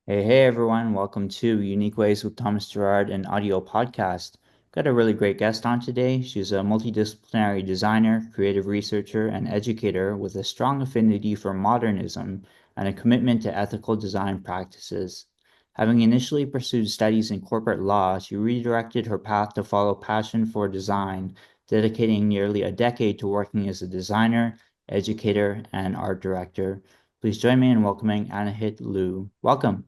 Hey everyone, welcome to Unique Ways with Thomas Gerard, an audio podcast. Got a really great guest on today. She's a multidisciplinary designer, creative researcher, and educator with a strong affinity for modernism and a commitment to ethical design practices. Having initially pursued studies in corporate law, she redirected her path to follow passion for design, dedicating nearly a decade to working as a designer, educator, and art director. Please join me in welcoming Anahit Lou. Welcome.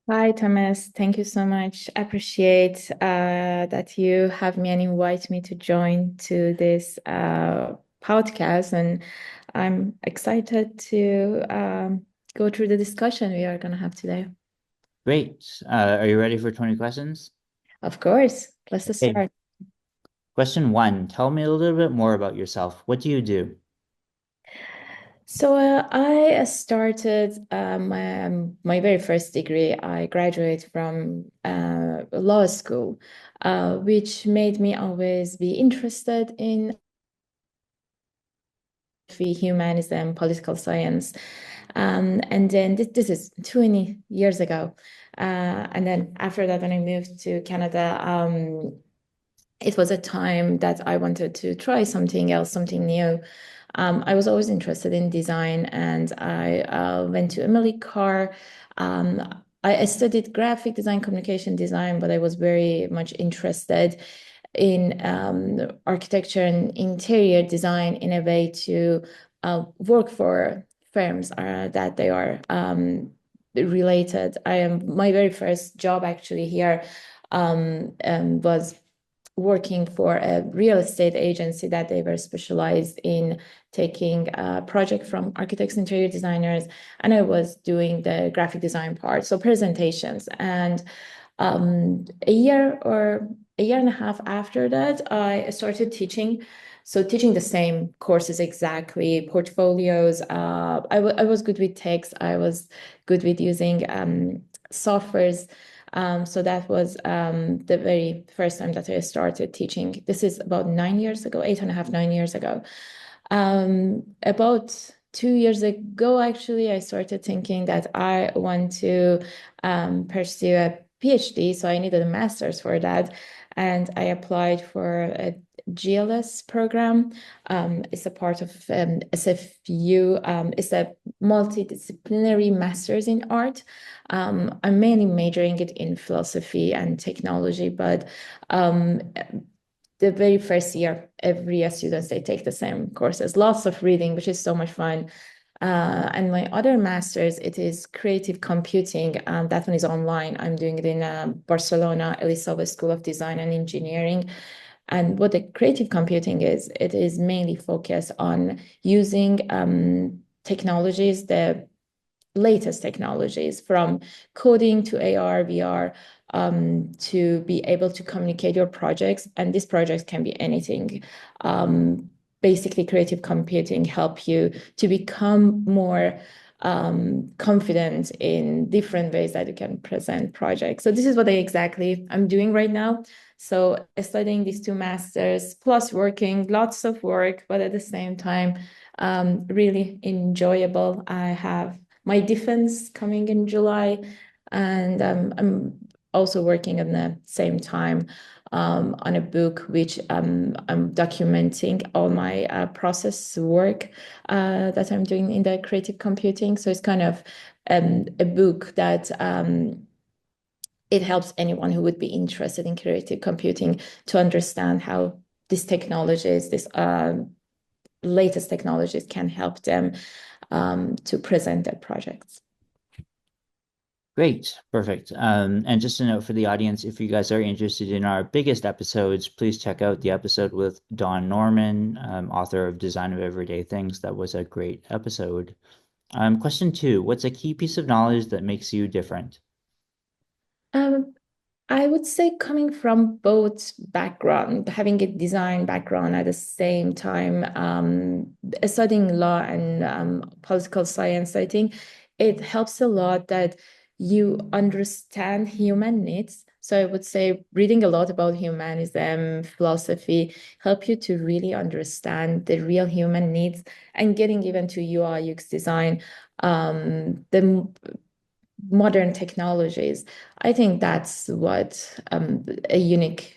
Hi, Thomas. Thank you so much. Appreciate that you have me and invite me to join to this podcast. And I'm excited to go through the discussion we are going to have today. Great. Are you ready for 20 questions? Of course. Let's Okay. start. Question one, tell me a little bit more about yourself. What do you do? So I started my very first degree. I graduated from law school, which made me always be interested in humanism, political science. And then this is 20 years ago. And then after that, when I moved to Canada, it was a time that I wanted to try something else, something new. I was always interested in design, and I went to Emily Carr. I studied graphic design, communication design, but I was very much interested in architecture and interior design in a way to work for firms that they are related. I am my very first job actually here was working for a real estate agency that they were specialized in taking a project from architects, interior designers, and I was doing the graphic design part, so presentations. And a year and a half after that, I started teaching. So teaching the same courses exactly, portfolios. I was good with text. I was good with using softwares. So that was the very first time that I started teaching. This is about 9 years ago, eight and a half, 9 years ago. About 2 years ago, actually, I started thinking that I want to pursue a PhD. So I needed a master's for that. And I applied for a GLS program. It's a part of SFU. It's a multidisciplinary master's in art. I'm mainly majoring it in philosophy and technology, but um, the very first year, every year students, they take the same courses, lots of reading, which is so much fun. And my other master's, it is creative computing. That one is online. I'm doing it in Barcelona, Elisava School of Design and Engineering. And what the creative computing is, it is mainly focused on using technologies, the latest technologies from coding to AR, VR, to be able to communicate your projects. And these projects can be anything. Basically, creative computing help you to become more confident in different ways that you can present projects. So this is what I'm doing right now. So studying these two masters plus working, lots of work, but at the same time, really enjoyable. I have my defense coming in July, and I'm also working at the same time on a book which I'm documenting all my process work that I'm doing in the creative computing. So it's kind of a book that it helps anyone who would be interested in creative computing to understand how these technologies, these latest technologies can help them to present their projects. Great, perfect. And just a note for the audience, if you guys are interested in our biggest episodes, please check out the episode with Don Norman, author of Design of Everyday Things. That was a great episode. Question two, what's a key piece of knowledge that makes you different? Um, I would say coming from both background, having a design background at the same time, studying law and political science, I think it helps a lot that you understand human needs. So I would say reading a lot about humanism, philosophy, help you to really understand the real human needs and getting even to UI UX design. The modern technologies. I think that's what a unique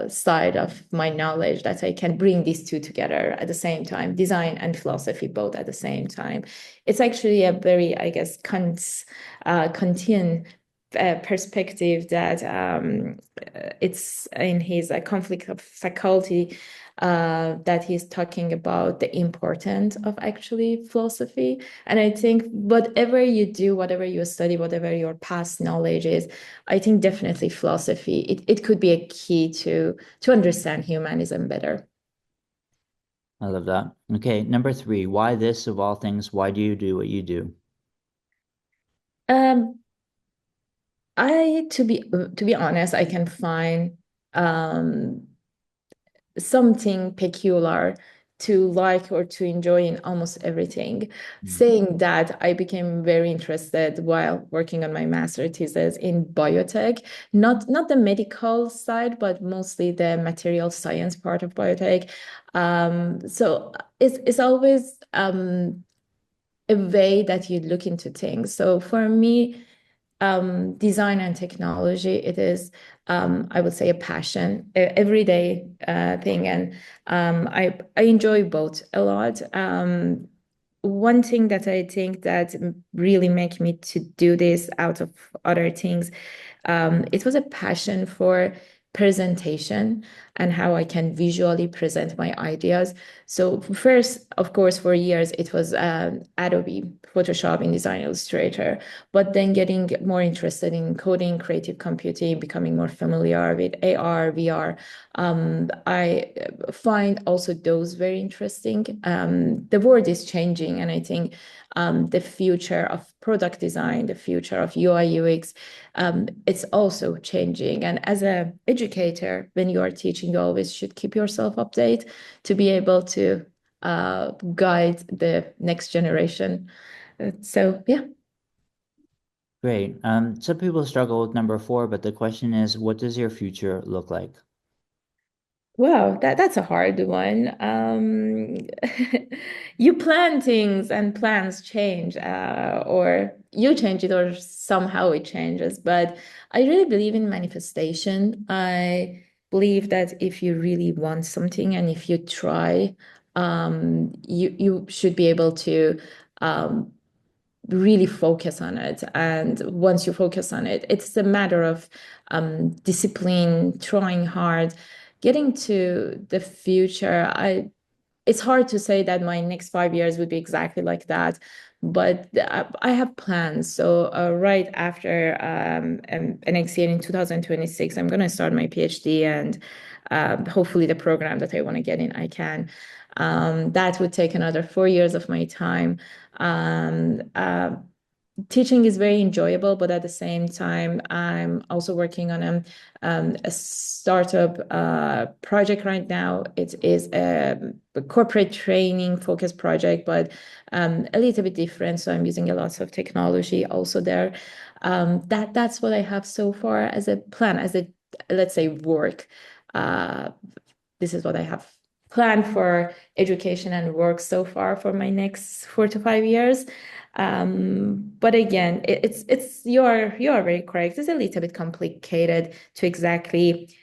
side of my knowledge that I can bring these two together at the same time, design and philosophy both at the same time. It's actually a very, I guess, Kantian perspective that it's in his conflict of faculty that he's talking about the importance of actually philosophy. And I think whatever you do, whatever you study, whatever your past knowledge is, I think definitely philosophy, it could be a key to understand humanism better. I love that. Okay, number three, why this of all things? Why do you do what you do? Um, to be honest, I can find um something peculiar to like or to enjoy in almost everything. Mm. Saying that, I became very interested while working on my master thesis in biotech, not the medical side, but mostly the material science part of biotech. So it's always a way that you look into things. So for me, design and technology, it is, I would say, a passion, everyday thing, and I enjoy both a lot. One thing that I think that really make me to do this out of other things, it was a passion for presentation and how I can visually present my ideas. So first, of course, for years it was Adobe Photoshop, InDesign, Illustrator, but then getting more interested in coding, creative computing, becoming more familiar with AR, VR. I find also those very interesting. The world is changing, and I think the future of product design, the future of UI UX, it's also changing. And as an educator, when you are teaching, you always should keep yourself updated to be able to guide the next generation. So yeah. Great. Some people struggle with number four, but the question is, what does your future look like? Wow, that's a hard one. You plan things and plans change, or you change it, or somehow it changes. But I really believe in manifestation. I believe that if you really want something and if you try, you should be able to um, really focus on it. And once you focus on it, it's a matter of discipline, trying hard, getting to the future. It's hard to say that my next 5 years would be exactly like that, but I have plans. So right after next year in 2026, I'm going to start my PhD, and hopefully the program that I want to get in, I can. That would take another 4 years of my time. Um, uh, Teaching is very enjoyable, but at the same time, I'm also working on a startup project right now. It is a corporate training focused project, but a little bit different. So I'm using a lot of technology also there. That's what I have so far as a plan, as a, let's say, work. Uh, this is what I have planned for education and work so far for my next 4 to 5 years. But again, it's you're very correct. It's a little bit complicated to exactly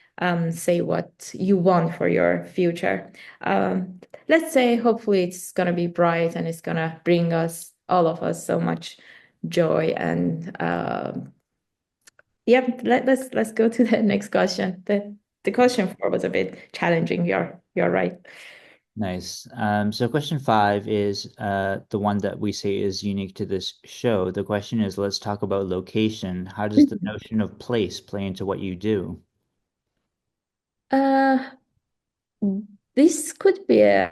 say what you want for your future. Let's say hopefully it's gonna be bright and it's gonna bring us all of us so much joy. And yep, let's go to the next question. The question four was a bit challenging. You're right. Nice. So question five is the one that we say is unique to this show. The question is, let's talk about location. How does the notion of place play into what you do? Uh, this could be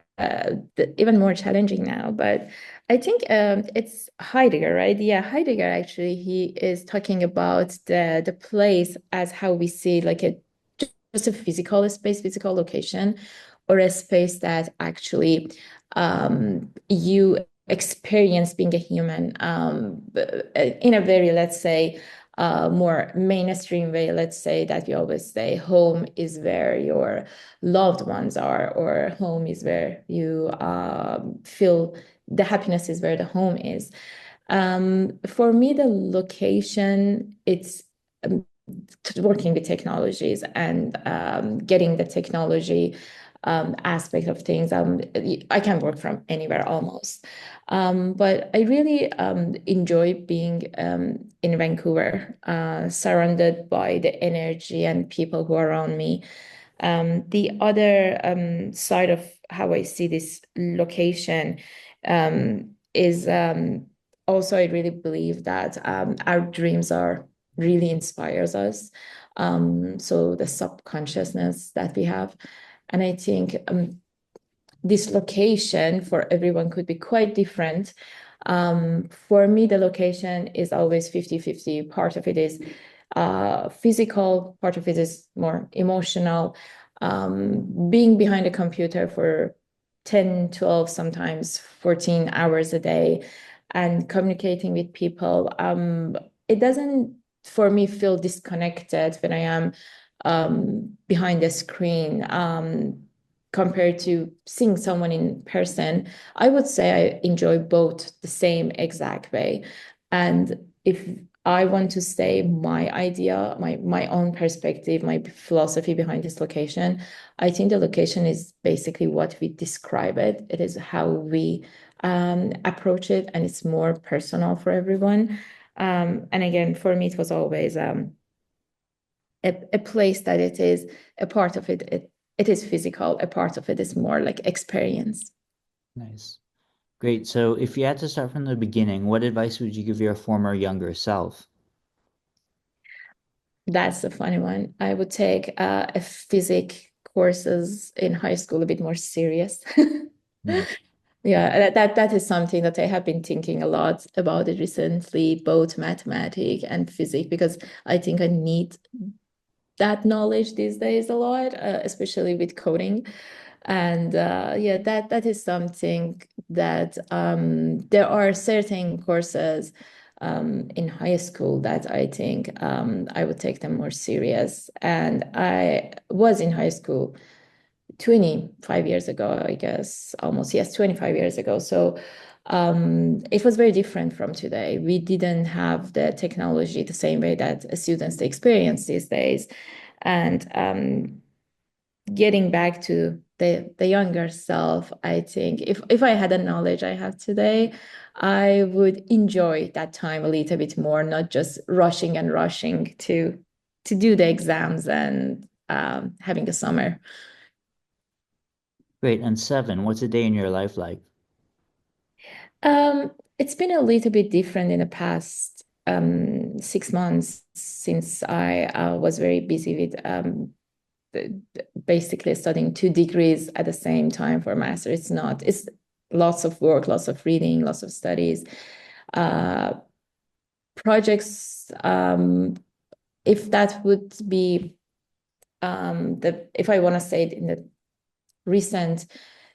even more challenging now, but I think it's Heidegger, right? Yeah, Heidegger actually, he is talking about the place as how we see like a just a physical space, physical location, or a space that actually you experience being a human in a very, let's say, more mainstream way. Let's say that you always say home is where your loved ones are, or home is where you feel the happiness is where the home is. For me, the location, it's um, working with technologies and getting the technology aspect of things. I can work from anywhere almost. But I really enjoy being in Vancouver, surrounded by the energy and people who are around me. The other side of how I see this location is also I really believe that our dreams are really inspires us. So the subconsciousness that we have. And I think this location for everyone could be quite different. For me, the location is always 50-50. Part of it is physical, part of it is more emotional. Being behind a computer for 10, 12, sometimes 14 hours a day and communicating with people, it doesn't, for me, feel disconnected when I am behind the screen. Compared to seeing someone in person, I would say I enjoy both the same exact way. And if I want to say my idea, my own perspective, my philosophy behind this location, I think the location is basically what we describe it. It is how we approach it, and it's more personal for everyone. And again, for me, it was always a place that it is a part of it is physical, a part of it is more like experience. Nice. Great. So if you had to start from the beginning, what advice would you give your former younger self? That's the funny one. I would take a physics courses in high school a bit more serious. Hmm. Yeah, that is something that I have been thinking a lot about it recently, both mathematics and physics, because I think I need that knowledge these days a lot, especially with coding. And yeah, that is something that there are certain courses in high school that I think I would take them more serious. And I was in high school 25 years ago, I guess, almost, yes, 25 years ago. So it was very different from today. We didn't have the technology the same way that students experience these days. And getting back to the younger self, I think if I had the knowledge I have today, I would enjoy that time a little bit more, not just rushing and rushing to do the exams and having a summer. Great. And seven, what's a day in your life like? It's been a little bit different in the past 6 months since I was very busy with basically studying 2 degrees at the same time for a master. It's lots of work, lots of reading, lots of studies, uh, projects. If that would be if I want to say it in the recent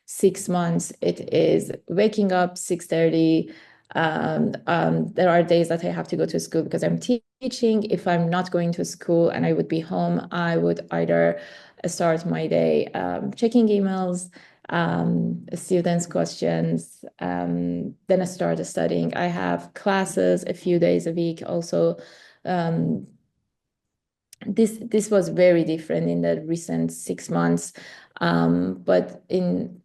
6 months, it is waking up 6:30. There are days that I have to go to school because I'm teaching. If I'm not going to school and I would be home, I would either start my day checking emails, students' questions, then I start studying. I have classes a few days a week. Also, um, this was very different in the recent 6 months, but in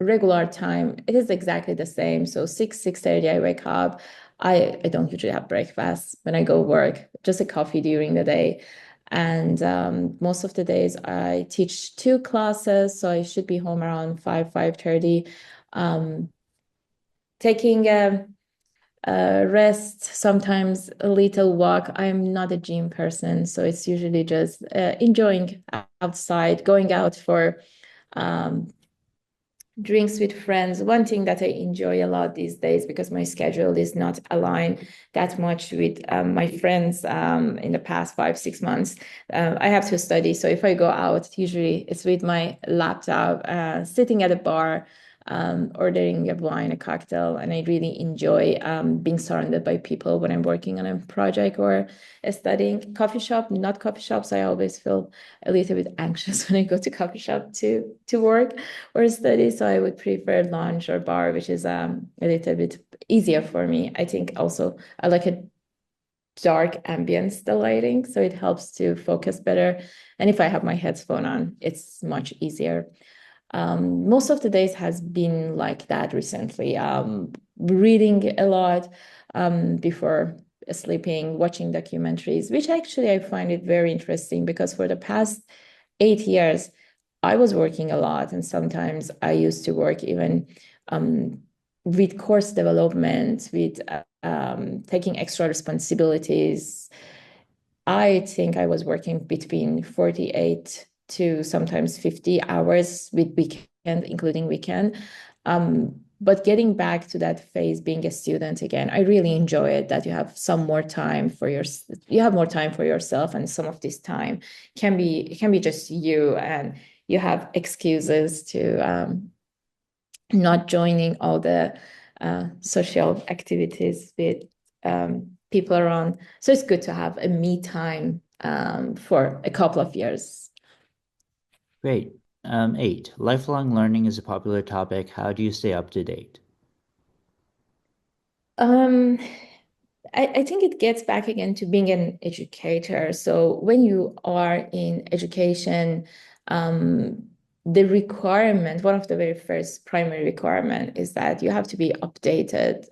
regular time it is exactly the same. So 6:30 I wake up. I don't usually have breakfast when I go work, just a coffee during the day. And most of the days I teach 2 classes, so I should be home around 5:30. um, Taking rest, sometimes a little walk. I'm not a gym person, so it's usually just enjoying outside, going out for um, drinks with friends. One thing that I enjoy a lot these days, because my schedule is not aligned that much with my friends in the past 5, 6 months. I have to study. So if I go out, usually it's with my laptop, sitting at a bar, ordering a wine, a cocktail. And I really enjoy being surrounded by people when I'm working on a project or studying. Coffee shop, not coffee shops. I always feel a little bit anxious when I go to coffee shop to work or study. So I would prefer lounge or bar, which is a little bit easier for me. I think also I like a dark ambience, the lighting, so it helps to focus better. And if I have my headphone on, it's much easier. Most of the days has been like that recently. Reading a lot before sleeping, watching documentaries, which actually I find it very interesting because for the past 8 years, I was working a lot, and sometimes I used to work even with course development, with taking extra responsibilities. I think I was working between 48 to sometimes 50 hours with weekend, including weekend. But getting back to that phase, being a student again, I really enjoy it that you have some more time for you have more time for yourself, and some of this time can be just you, and you have excuses to not joining all the social activities with people around. So it's good to have a me time for a couple of years. Great. Eight, lifelong learning is a popular topic. How do you stay up to date? Um, I think it gets back again to being an educator. So when you are in education, um, the requirement, one of the very first primary requirement is that you have to be updated.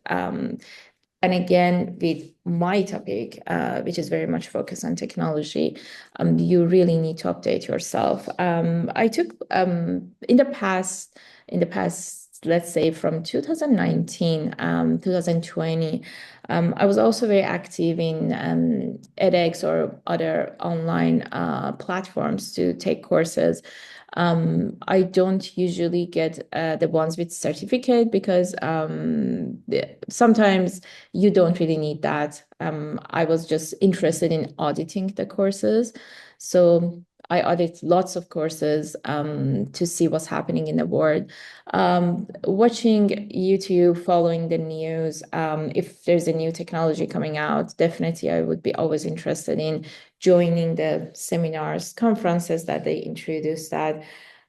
And again, with my topic, which is very much focused on technology, you really need to update yourself. I took in the past, let's say from 2019, 2020, I was also very active in edX or other online platforms to take courses. I don't usually get the ones with certificate because sometimes you don't really need that. I was just interested in auditing the courses. So I audit lots of courses to see what's happening in the world. Watching YouTube, following the news. If there's a new technology coming out, definitely I would be always interested in joining the seminars, conferences that they introduce that.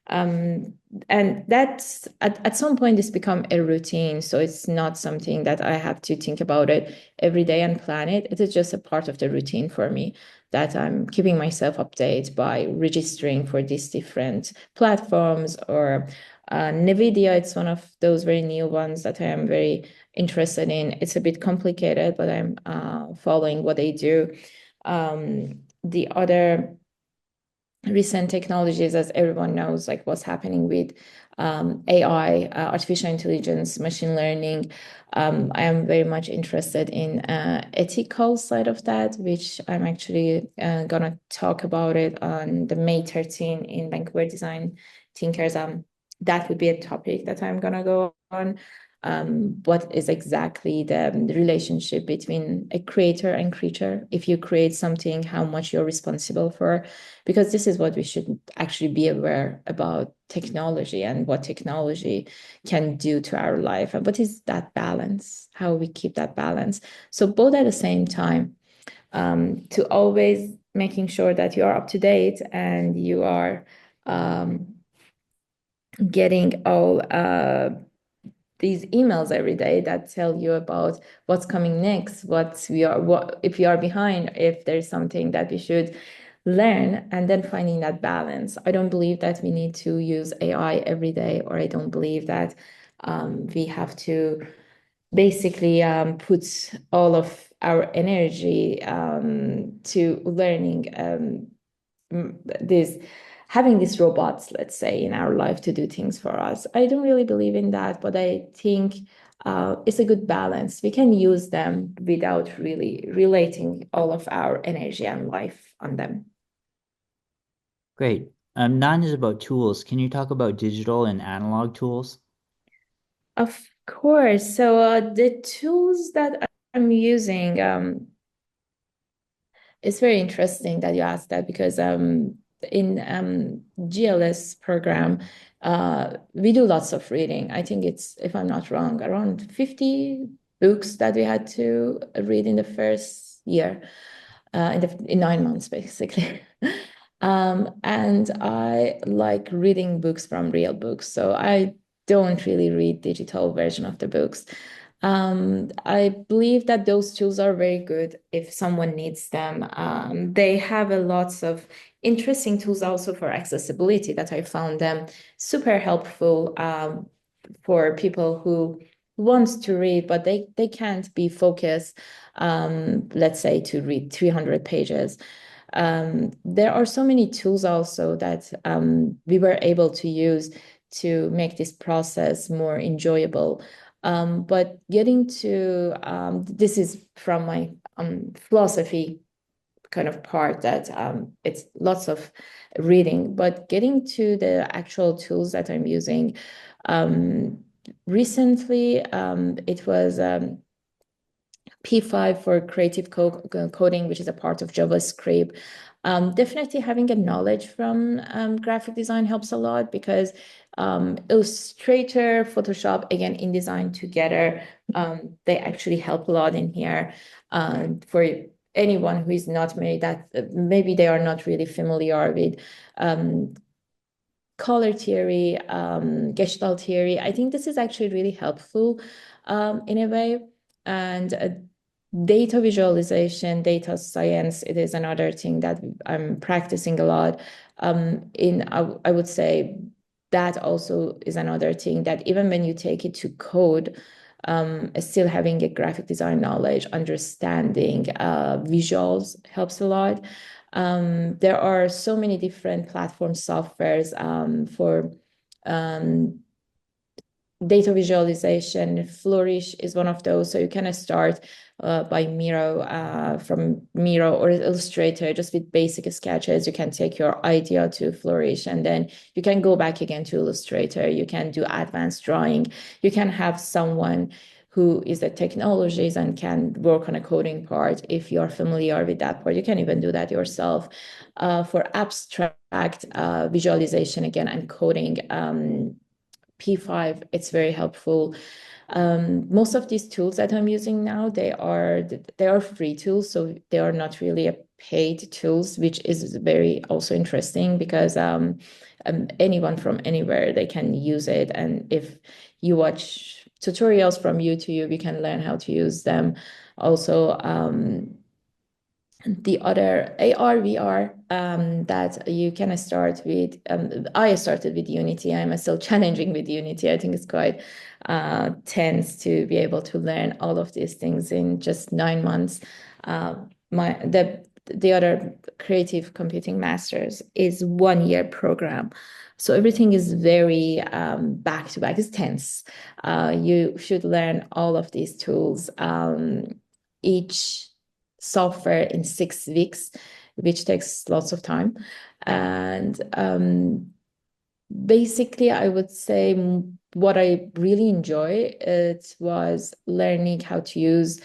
Um, and that's at some point it's become a routine. So it's not something that I have to think about it every day and plan it. It is just a part of the routine for me that I'm keeping myself updated by registering for these different platforms or NVIDIA. It's one of those very new ones that I am very interested in. It's a bit complicated, but I'm following what they do. The other recent technologies, as everyone knows, like what's happening with AI, artificial intelligence, machine learning. I am very much interested in ethical side of that, which I'm actually gonna talk about it on the May 13 in Vancouver Design Thinkers. That would be a topic that I'm gonna go on. What is exactly the relationship between a creator and creature? If you create something, how much you're responsible for? Because this is what we should actually be aware about technology and what technology can do to our life. And what is that balance? How we keep that balance? So both at the same time, to always making sure that you are up to date and you are getting all these emails every day that tell you about what's coming next, what if you are behind, if there's something that we should learn, and then finding that balance. I don't believe that we need to use AI every day, or I don't believe that we have to basically put all of our energy to learning this having these robots, let's say, in our life to do things for us. I don't really believe in that, but I think it's a good balance. We can use them without really relating all of our energy and life on them. Great. Nine is about tools. Can you talk about digital and analog tools? Of course. So the tools that I'm using, it's very interesting that you asked that because in GLS program, we do lots of reading. I think it's, if I'm not wrong, around 50 books that we had to read in the first year, in 9 months, basically. And I like reading books from real books. So I don't really read digital version of the books. I believe that those tools are very good if someone needs them. They have a lots of interesting tools also for accessibility that I found them super helpful for people who wants to read, but they can't be focused, let's say, to read 300 pages. There are so many tools also that we were able to use to make this process more enjoyable. But getting to this is from my philosophy kind of part that it's lots of reading, but getting to the actual tools that I'm using. Um, Recently, it was P5 for creative coding, which is a part of JavaScript. Definitely having a knowledge from graphic design helps a lot because Illustrator, Photoshop, again, InDesign together, they actually help a lot in here for anyone who is not made that maybe they are not really familiar with um, color theory, Gestalt theory. I think this is actually really helpful in a way. And data visualization, data science, it is another thing that I'm practicing a lot. I would say that also is another thing that even when you take it to code, still having a graphic design knowledge, understanding visuals helps a lot. There are so many different platform softwares for um, data visualization. Flourish is one of those. So you can start by Miro, from Miro or Illustrator, just with basic sketches. You can take your idea to Flourish, and then you can go back again to Illustrator. You can do advanced drawing. You can have someone who is a technologist and can work on a coding part. If you're familiar with that part, you can even do that yourself. For abstract visualization again and coding, P5, it's very helpful. Most of these tools that I'm using now, they are free tools, so they are not really a paid tools, which is very also interesting because anyone from anywhere they can use it, and if you watch tutorials from YouTube, you can learn how to use them. Also, the other AR, VR, that you can start with. I started with Unity. I'm still challenging with Unity. I think it's quite tense to be able to learn all of these things in just 9 months. Uh, the other creative computing masters is 1 year program. So everything is very back to back. It's tense. You should learn all of these tools. Each software in 6 weeks, which takes lots of time. And basically, I would say what I really enjoy it was learning how to use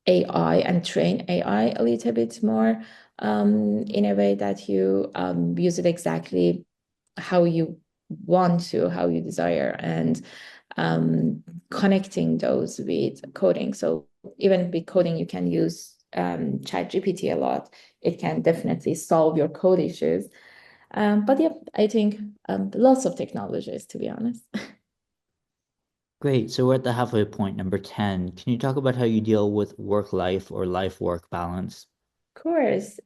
AI and train AI a little bit more in a way that you use it exactly how you want to, how you desire, and connecting those with coding. So even with coding, you can use ChatGPT a lot. It can definitely solve your code issues. But yeah, I think lots of technologies, to be honest. Of Great. So we're at the halfway point, number 10. Can you talk about how you deal with work-life or life-work balance? course.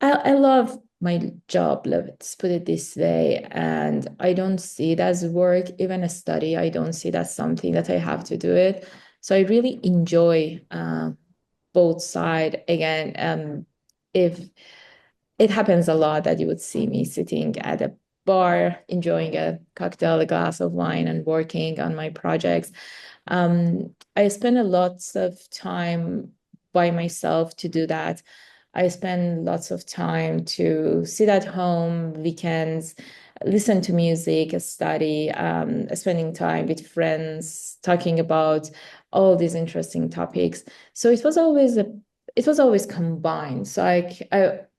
I love my job, let's put it this way, and I don't see it as work, even a study. I don't see that something that I have to do it. So I really enjoy both side. Again, if it happens a lot that you would see me sitting at a bar, enjoying a cocktail, a glass of wine, and working on my projects. I spend a lots of time by myself to do that. I spend lots of time to sit at home, weekends, listen to music, study, spending time with friends, talking about all these interesting topics. So it was always combined. So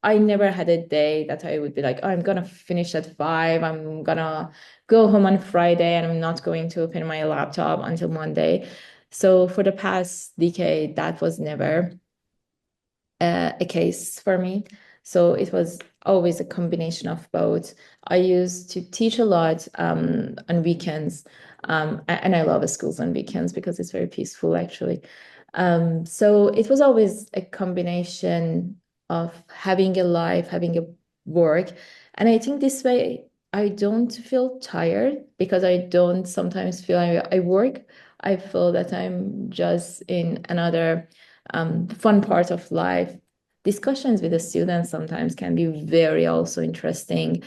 I never had a day that I would be like, oh, I'm gonna finish at 5. I'm gonna go home on Friday and I'm not going to open my laptop until Monday. So for the past decade, that was never a case for me. So it was always a combination of both. I used to teach a lot on weekends, and I love schools on weekends because it's very peaceful, actually. So it was always a combination of having a life, having a work. And I think this way I don't feel tired because I don't sometimes feel I work. I feel that I'm just in another fun part of life. Discussions with the students sometimes can be very also interesting.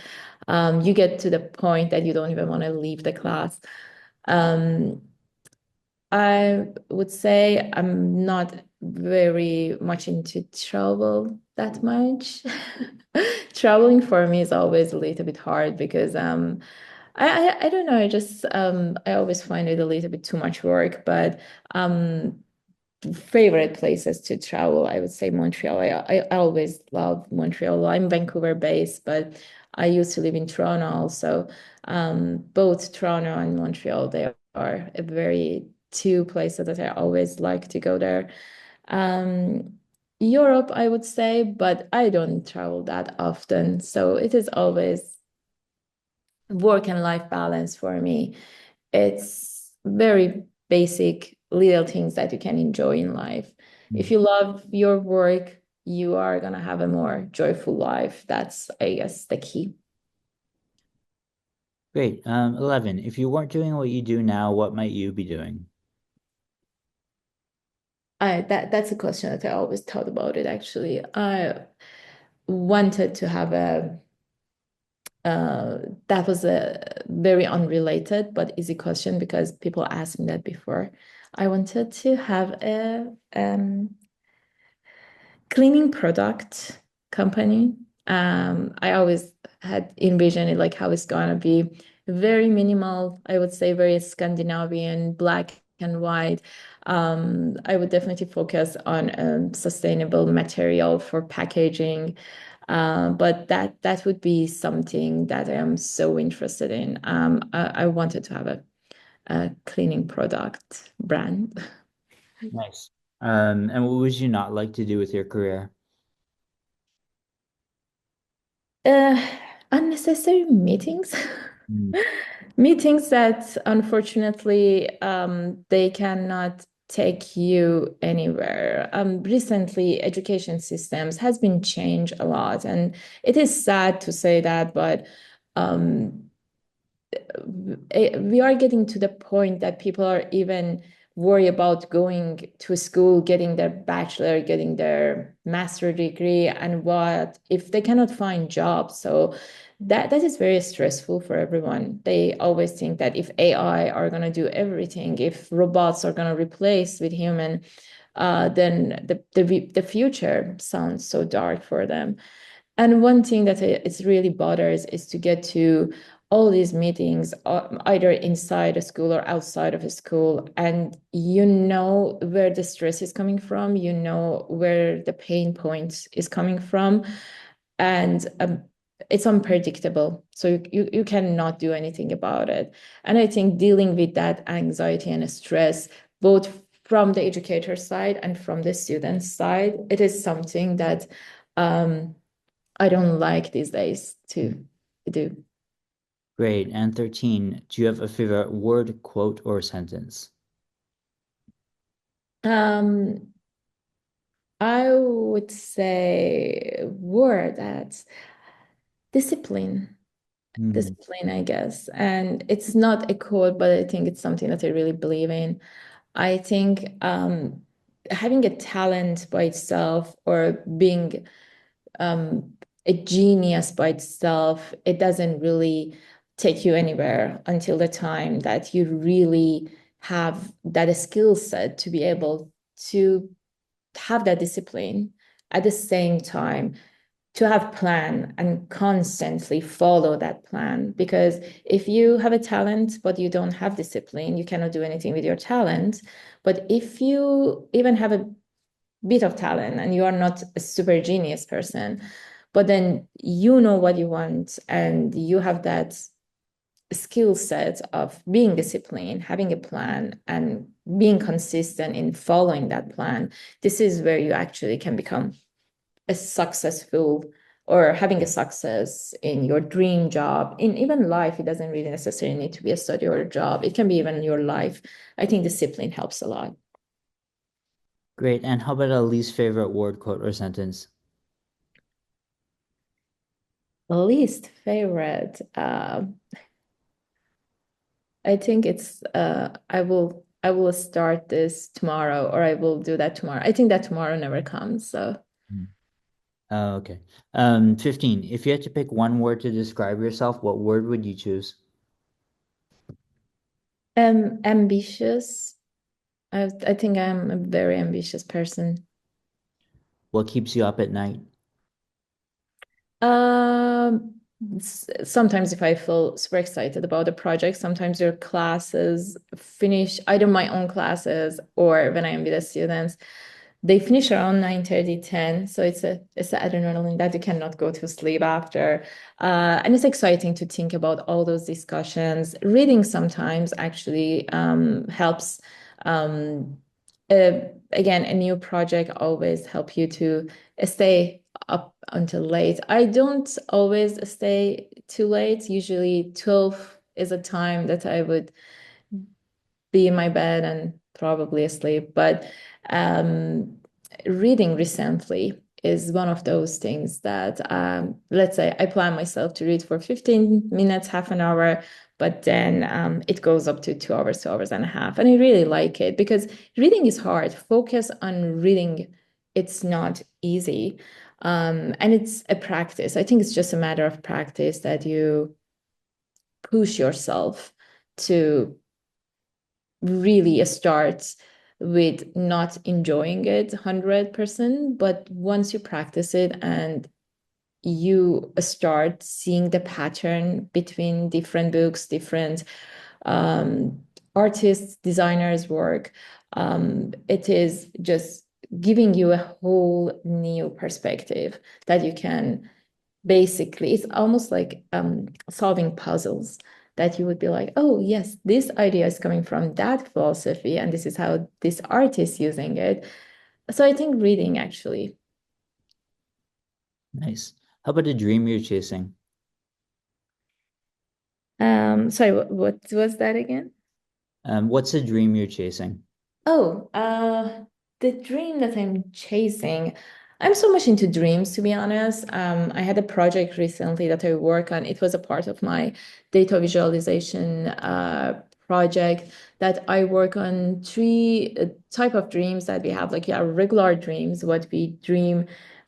You get to the point that you don't even want to leave the class. Um, I would say I'm not very much into travel that much. Traveling for me is always a little bit hard because I don't know, I always find it a little bit too much work, but favorite places to travel, I would say Montreal. I always love Montreal. I'm Vancouver based, but I used to live in Toronto also. Both Toronto and Montreal, they are a very two places that I always like to go there. Um, Europe, I would say, but I don't travel that often. So it is always work and life balance for me. It's very basic little things that you can enjoy in life. If Mm. you love your work, you are going to have a more joyful life. That's, I guess, the key. Great. 11. If you weren't doing what you do now, what might you be doing? That's a question that I always thought about it actually. I wanted to have a uh, that was a very unrelated but easy question because people asked me that before. I wanted to have a cleaning product company. I always had envisioned it like how it's gonna be very minimal, I would say very Scandinavian, black and white. I would definitely focus on sustainable material for packaging. But that would be something that I am so interested in. I wanted to have a cleaning product brand. Nice. And what would you not like to do with your career? Uh, Unnecessary meetings. Mm. Meetings that unfortunately they cannot take you anywhere. Recently, education systems has been changed a lot, and it is sad to say that, but um, we are getting to the point that people are even worried about going to school, getting their bachelor, getting their master degree, and what if they cannot find jobs. So that is very stressful for everyone. They always think that if AI are going to do everything, if robots are going to replace with human, then the future sounds so dark for them. And one thing that it really bothers is to get to all these meetings, either inside a school or outside of a school, and you know where the stress is coming from, you know where the pain point is coming from, and it's unpredictable. So you cannot do anything about it. And I think dealing with that anxiety and stress, both from the educator side and from the student side, it is something that I don't like these days to do. Great. And 13. Do you have a favorite word, quote, or sentence? Um, I would say word that's discipline, Hmm. discipline, I guess. And it's not a quote, but I think it's something that I really believe in. I think having a talent by itself or being um, a genius by itself, it doesn't really take you anywhere until the time that you really have that skill set to be able to have that discipline at the same time to have plan and constantly follow that plan, because if you have a talent but you don't have discipline, you cannot do anything with your talent. But if you even have a bit of talent and you are not a super genius person, but then you know what you want and you have that skill set of being disciplined, having a plan, and being consistent in following that plan, this is where you actually can become a successful or having a success in your dream job, in even life. It doesn't really necessarily need to be a study or a job. It can be even your life. I think discipline helps a lot. Great. And how about a least favorite word, quote, or sentence? Least favorite. I think it's I will start this tomorrow, or I will do that tomorrow. I think that tomorrow never comes. So Hmm. Oh, okay. 15. If you had to pick one word to describe yourself, what word would you choose? ambitious. I think I'm a very ambitious person. What keeps you up at night? Um, Sometimes if I feel super excited about a project, sometimes your classes finish, either my own classes or when I am with the students, they finish around 9:30, 10. So it's an adrenaline that you cannot go to sleep after. And it's exciting to think about all those discussions. Reading sometimes actually helps. Um, Again, a new project always help you to stay up until late. I don't always stay too late. Usually 12 is a time that I would be in my bed and probably asleep. But um, reading recently is one of those things that, let's say, I plan myself to read for 15 minutes, half an hour, but then it goes up to 2 hours, 2 hours and a half. And I really like it because reading is hard. Focus on reading, it's not easy. And it's a practice. I think it's just a matter of practice that you push yourself to really starts with not enjoying it 100%, but once you practice it and you start seeing the pattern between different books, different um, artists, designers' work, it is just giving you a whole new perspective that you can basically, it's almost like solving puzzles, that you would be like, oh yes, this idea is coming from that philosophy and this is how this artist is using it. So I think reading actually. Nice. How about a dream you're chasing? Sorry, what was that again? What's a dream you're chasing? Oh, the dream that I'm chasing. I'm so much into dreams, to be honest. I had a project recently that I work on. It was a part of my data visualization project, that I work on three type of dreams that we have. Like, yeah, regular dreams, what we dream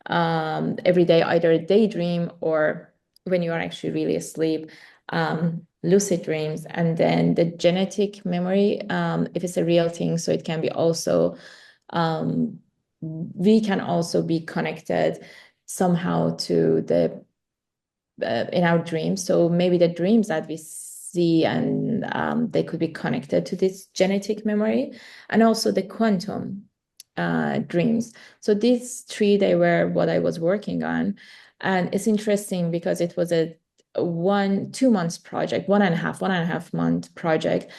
every day, either a daydream or when you are actually really asleep. Lucid dreams, and then the genetic memory, if it's a real thing. So it can be also, um, we can also be connected somehow to the in our dreams. So maybe the dreams that we see, and they could be connected to this genetic memory, and also the quantum dreams. So these three, they were what I was working on. And it's interesting because it was a 2 months project, one and a half month project.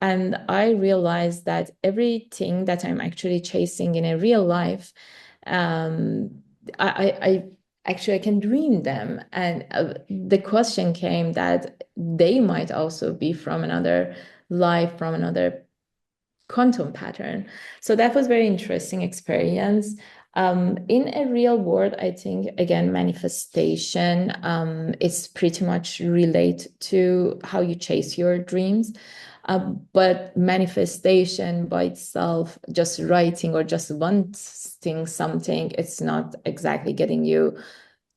And I realized that everything that I'm actually chasing in a real life, um, I actually I can dream them. And the question came that they might also be from another life, from another quantum pattern. So that was very interesting experience. In a real world, I think again manifestation is pretty much relate to how you chase your dreams. But manifestation by itself, just writing or just wanting something, it's not exactly getting you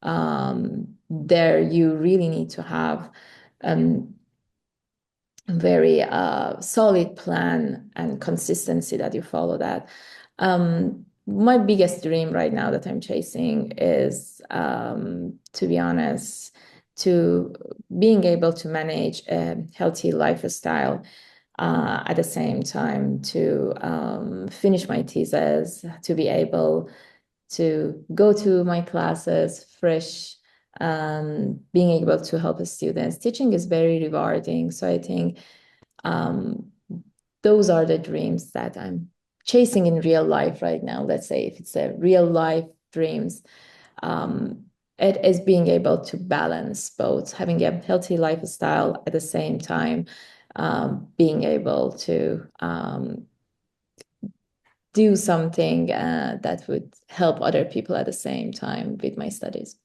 there. You really need to have um, very solid plan and consistency that you follow that. My biggest dream right now that I'm chasing is, to be honest, to being able to manage a healthy lifestyle, at the same time to finish my thesis, to be able to go to my classes fresh, being able to help the students. Teaching is very rewarding. So I think um, those are the dreams that I'm chasing in real life right now. Let's say if it's a real life dreams. Um, it is being able to balance both, having a healthy lifestyle at the same time, being able to do something that would help other people at the same time with my studies.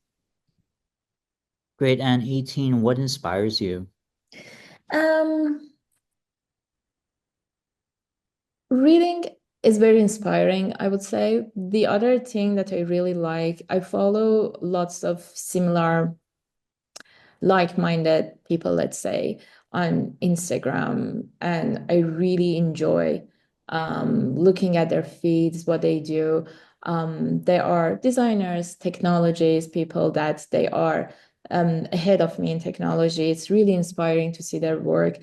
Great. And 18, what inspires you? Um, Reading is very inspiring, I would say. The other thing that I really like, I follow lots of similar like-minded people, let's say, on Instagram, and I really enjoy looking at their feeds, what they do. They are designers, technologies, people that they are ahead of me in technology. It's really inspiring to see their work.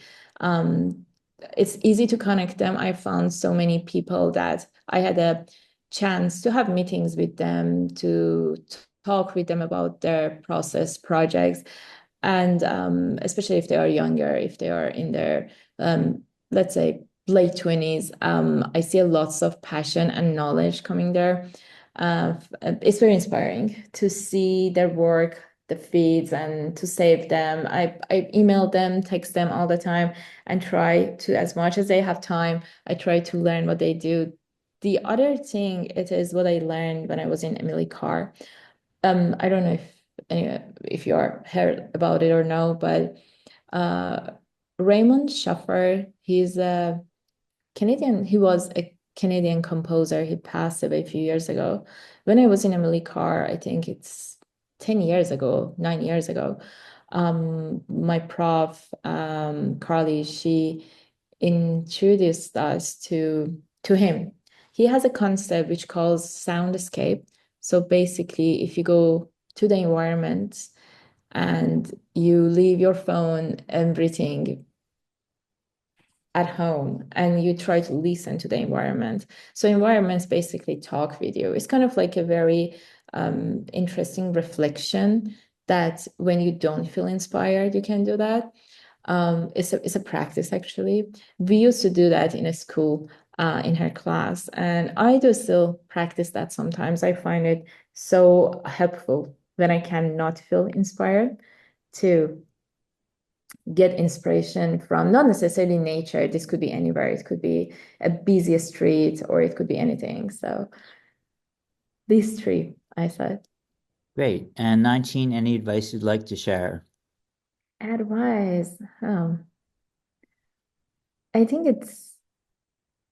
It's easy to connect them. I found so many people that I had a chance to have meetings with them, to talk with them about their process projects, and especially if they are younger, if they are in their let's say late 20s, I see lots of passion and knowledge coming there. It's very inspiring to see their work, the feeds, and to save them. I email them, text them all the time, and try to, as much as they have time, I try to learn what they do. The other thing, it is what I learned when I was in Emily Carr. I don't know if you are heard about it or no, but uh, Raymond Schaffer, he's a Canadian. He was a Canadian composer. He passed away a few years ago. When I was in Emily Carr, I think it's 10 years ago, 9 years ago. My prof, Carly, she introduced us to him. He has a concept which calls soundscape. So basically, if you go to the environment and you leave your phone, everything at home, and you try to listen to the environment. So environments basically talk with you. It's kind of like a very interesting reflection that when you don't feel inspired, you can do that. It's a practice actually. We used to do that in a school, in her class, and I do still practice that sometimes. I find it so helpful when I cannot feel inspired to get inspiration from not necessarily nature. This could be anywhere. It could be a busy street, or it could be anything. So these three, I said. Great. And 19, any advice you'd like to share? Advice. I think it's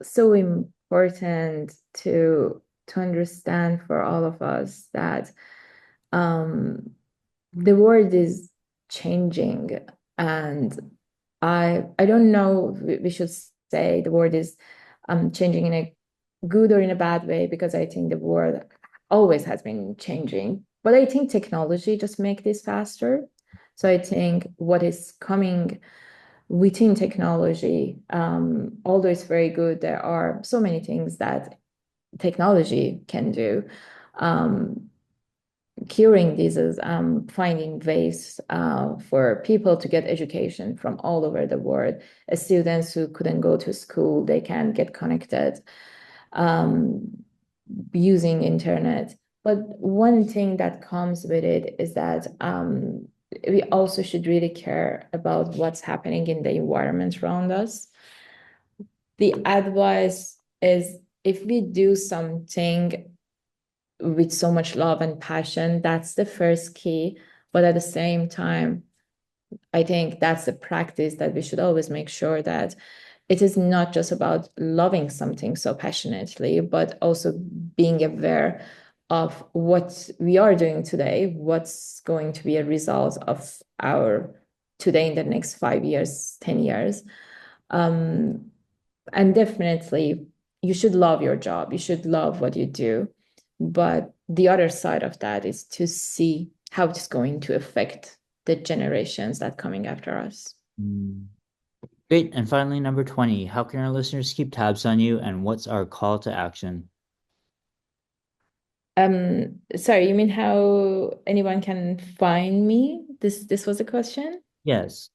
so important to understand for all of us that um, the world is changing, and I don't know, we should say the world is changing in a good or in a bad way, because I think the world always has been changing. But I think technology just make this faster. So I think what is coming within technology, although it's very good, there are so many things that technology can do. Um, Curing diseases, finding ways for people to get education from all over the world. Students who couldn't go to school, they can get connected um, using internet. But one thing that comes with it is that we also should really care about what's happening in the environment around us. The advice is, if we do something with so much love and passion, that's the first key. But at the same time, I think that's a practice that we should always make sure that it is not just about loving something so passionately, but also being aware of what we are doing today, what's going to be a result of our today in the next 5 years, 10 years. Um, and definitely, you should love your job, you should love what you do. But the other side of that is to see how it's going to affect the generations that coming after us. Mm. Great. And finally, number 20, how can our listeners keep tabs on you and what's our call to action? Sorry, you mean how anyone can find me? This was a question? Yes.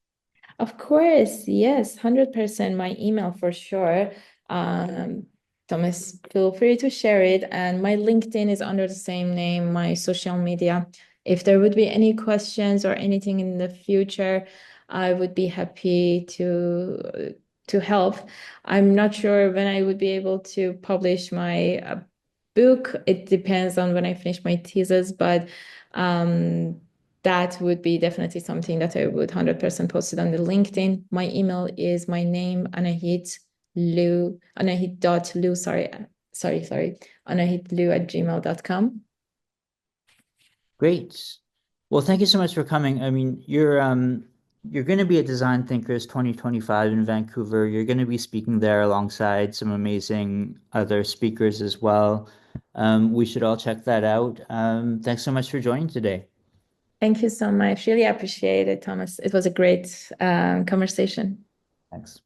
Of course, yes, 100% my email for sure. Um, Thomas, feel free to share it. And my LinkedIn is under the same name, my social media. if there would be any questions or anything in the future, I would be happy to help. I'm not sure when I would be able to publish my book. It depends on when I finish my thesis, but um, that would be definitely something that I would 100% post it on the LinkedIn. My email is my name, Anahit Lou, Anahit.Lou, sorry, AnahitLou@gmail.com. Great. Well, thank you so much for coming. I mean, you're going to be at Design Thinkers 2025 in Vancouver. You're going to be speaking there alongside some amazing other speakers as well. We should all check that out. Thanks so much for joining today. Thank you so much. Really appreciate it, Thomas. It was a great conversation. Thanks.